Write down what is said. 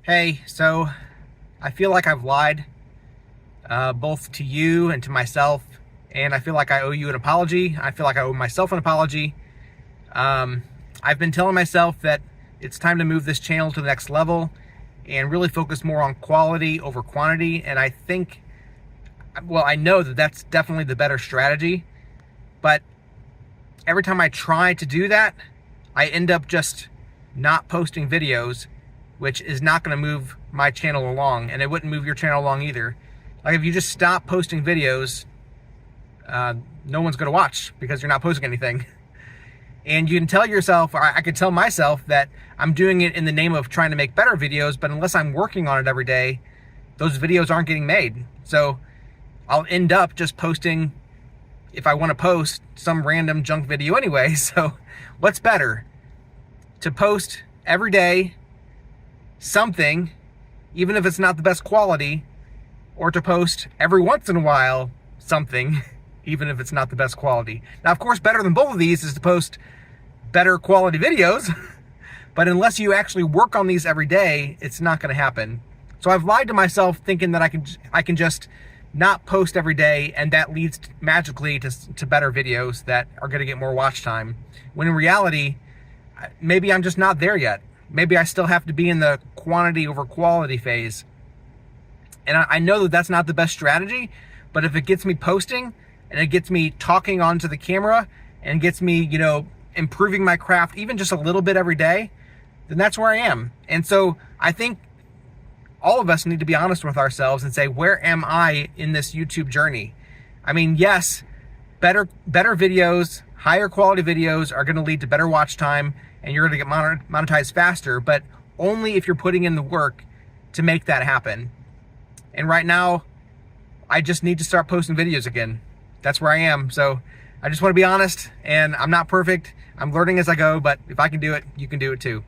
Hey, so I feel like I've lied both to you and to myself, and I feel like I owe you an apology. I feel like I owe myself an apology. Um, I've been telling myself that it's time to move this channel to the next level and really focus more on quality over quantity, and I think, well, I know that that's definitely the better strategy, but every time I try to do that, I end up just not posting videos, which is not going to move my channel along, and it wouldn't move your channel along either. Like, if you just stop posting videos, no one's going to watch because you're not posting anything. And you can tell yourself, or I could tell myself, that I'm doing it in the name of trying to make better videos, but unless I'm working on it every day, those videos aren't getting made. So I'll end up just posting, if I want to post, some random junk video anyway. So what's better? To post every day something, even if it's not the best quality, or to post every once in a while something, even if it's not the best quality. Now, of course, better than both of these is to post better quality videos, but unless you actually work on these every day, it's not going to happen. So I've lied to myself thinking that I can just not post every day, and that leads magically to better videos that are going to get more watch time, when in reality, maybe I'm just not there yet. Maybe I still have to be in the quantity over quality phase. And I know that that's not the best strategy, but if it gets me posting, and it gets me talking onto the camera, and gets me, improving my craft even just a little bit every day, then that's where I am. And so I think all of us need to be honest with ourselves and say, where am I in this YouTube journey? I mean, yes, better videos, higher quality videos are going to lead to better watch time, and you're going to get monetized faster, but only if you're putting in the work to make that happen. And right now, I just need to start posting videos again. That's where I am. So I just want to be honest, and I'm not perfect. I'm learning as I go, but if I can do it, you can do it too.